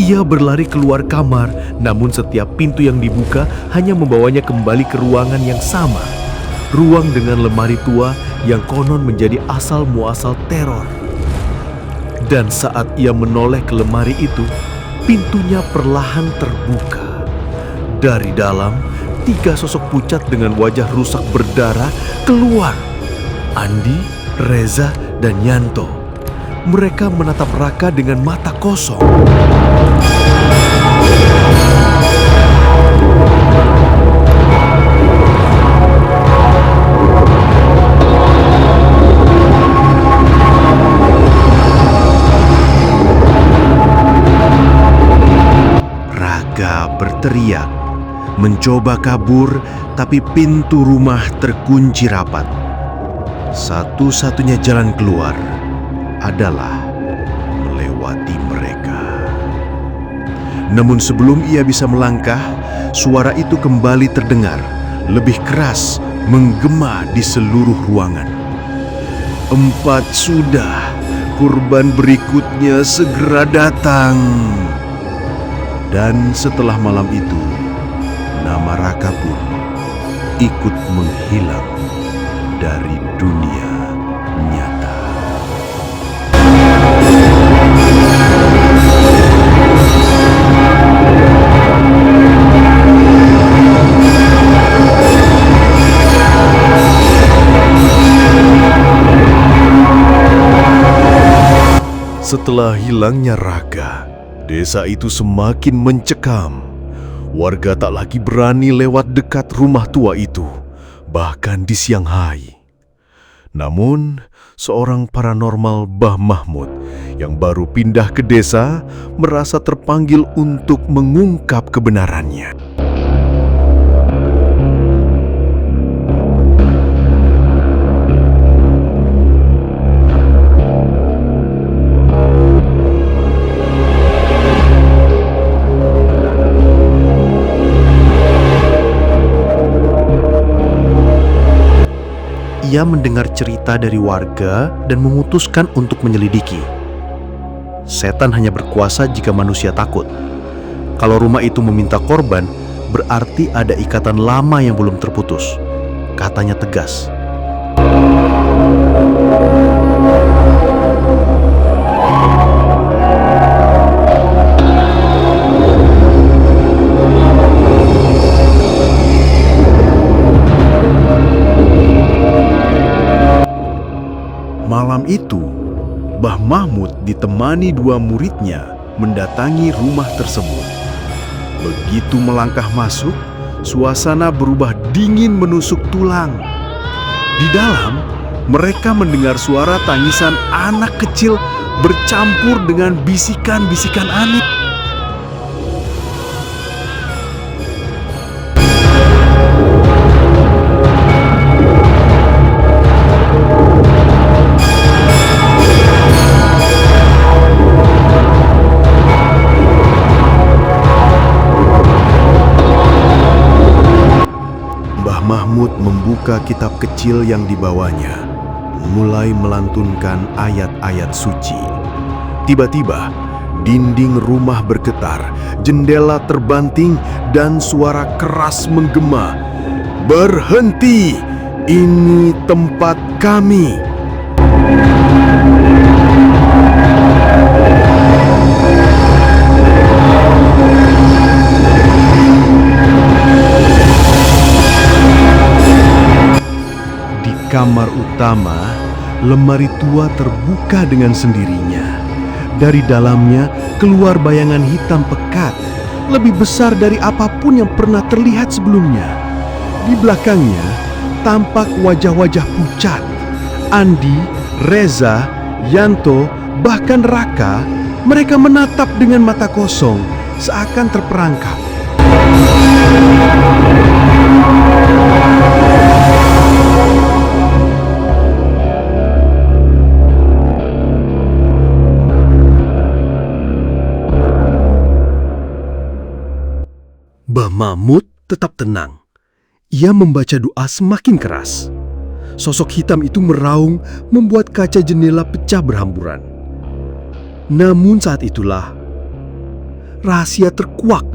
Ia berlari keluar kamar, namun setiap pintu yang dibuka hanya membawanya kembali ke ruangan yang sama. Ruang dengan lemari tua yang konon menjadi asal muasal teror. Dan saat ia menoleh ke lemari itu, pintunya perlahan terbuka. Dari dalam, 3 sosok pucat dengan wajah rusak berdarah keluar. Andi, Reza, dan Yanto. Mereka menatap Raka dengan mata kosong. Raka berteriak, mencoba kabur, tapi pintu rumah terkunci rapat. Satu-satunya jalan keluar adalah melewati mereka. Namun sebelum ia bisa melangkah, suara itu kembali terdengar, lebih keras, menggema di seluruh ruangan. 4 sudah, kurban berikutnya segera datang. Dan setelah malam itu, nama Raka pun ikut menghilang dari dunia nyata. Setelah hilangnya Raka, desa itu semakin mencekam. Warga tak lagi berani lewat dekat rumah tua itu, bahkan di siang hari. Namun, seorang paranormal Mbah Mahmud yang baru pindah ke desa merasa terpanggil untuk mengungkap kebenarannya. Ia mendengar cerita dari warga dan memutuskan untuk menyelidiki. Setan hanya berkuasa jika manusia takut. Kalau rumah itu meminta korban, berarti ada ikatan lama yang belum terputus, katanya tegas. Malam itu, Mbah Mahmud ditemani 2 muridnya mendatangi rumah tersebut. Begitu melangkah masuk, suasana berubah dingin menusuk tulang. Di dalam, mereka mendengar suara tangisan anak kecil bercampur dengan bisikan-bisikan aneh. Mahmud membuka kitab kecil yang dibawanya, mulai melantunkan ayat-ayat suci. Tiba-tiba, dinding rumah bergetar, jendela terbanting, dan suara keras menggema. "Berhenti! Ini tempat kami!" Kamar utama, lemari tua terbuka dengan sendirinya. Dari dalamnya keluar bayangan hitam pekat, lebih besar dari apapun yang pernah terlihat sebelumnya. Di belakangnya tampak wajah-wajah pucat. Andi, Reza, Yanto, bahkan Raka, mereka menatap dengan mata kosong, seakan terperangkap. Mbah Mahmud tetap tenang. Ia membaca doa semakin keras. Sosok hitam itu meraung membuat kaca jendela pecah berhamburan. Namun saat itulah, rahasia terkuak.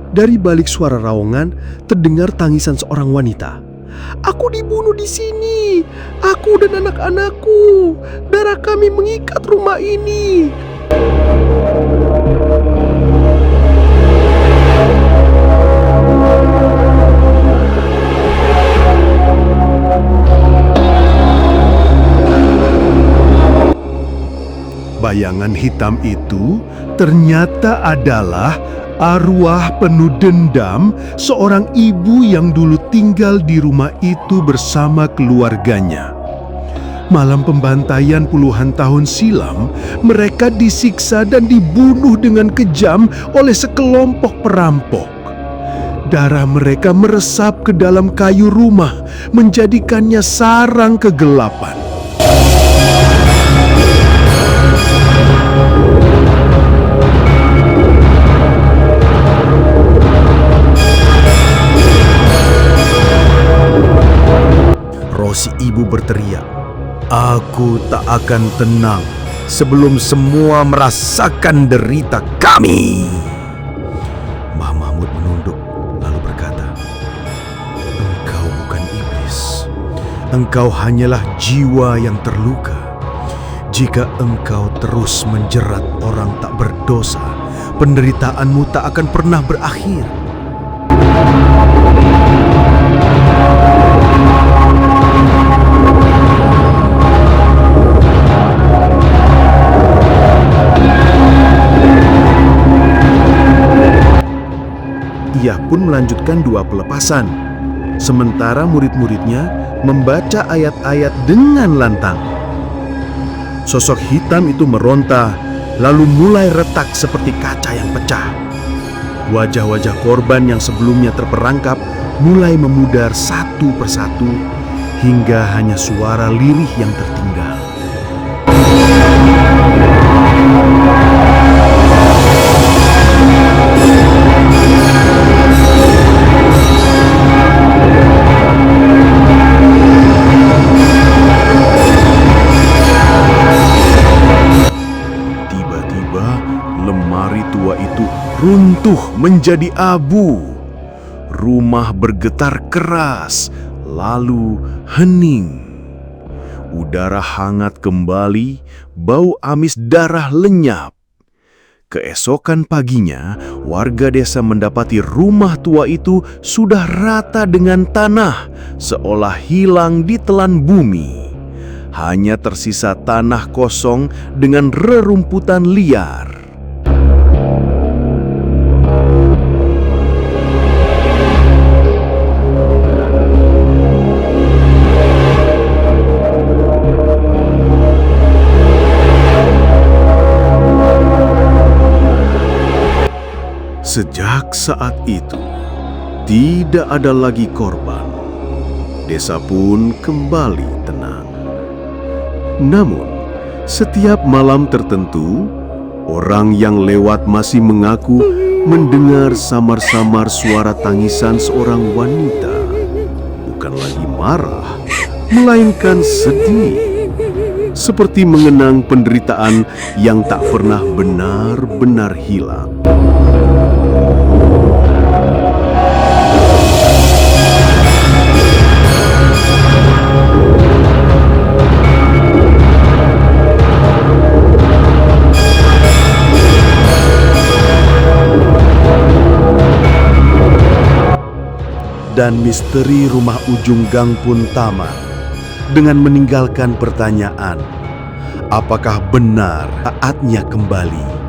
Dari balik suara raungan terdengar tangisan seorang wanita. "Aku dibunuh di sini. Aku dan anak-anakku. Darah kami mengikat rumah ini." Bayangan hitam itu ternyata adalah arwah penuh dendam seorang ibu yang dulu tinggal di rumah itu bersama keluarganya. Malam pembantaian puluhan tahun silam, mereka disiksa dan dibunuh dengan kejam oleh sekelompok perampok. Darah mereka meresap ke dalam kayu rumah, menjadikannya sarang kegelapan. Si ibu berteriak, "Aku tak akan tenang sebelum semua merasakan derita kami." Mbah Mahmud menunduk lalu berkata, "Engkau bukan iblis. Engkau hanyalah jiwa yang terluka. Jika engkau terus menjerat orang tak berdosa, penderitaanmu tak akan pernah berakhir." Ia pun melanjutkan 2 pelepasan, sementara murid-muridnya membaca ayat-ayat dengan lantang. Sosok hitam itu meronta, lalu mulai retak seperti kaca yang pecah. Wajah-wajah korban yang sebelumnya terperangkap mulai memudar satu persatu, hingga hanya suara lirih yang tertinggal. Lemari tua itu runtuh menjadi abu. Rumah bergetar keras, lalu hening. Udara hangat kembali, bau amis darah lenyap. Keesokan paginya, warga desa mendapati rumah tua itu sudah rata dengan tanah, seolah hilang ditelan bumi. Hanya tersisa tanah kosong dengan rerumputan liar. Sejak saat itu, tidak ada lagi korban. Desa pun kembali tenang. Namun, setiap malam tertentu, orang yang lewat masih mengaku mendengar samar-samar suara tangisan seorang wanita. Bukan lagi marah, melainkan sedih. Seperti mengenang penderitaan yang tak pernah benar-benar hilang. Dan misteri rumah ujung gang pun tamat dengan meninggalkan pertanyaan, apakah benar saatnya kembali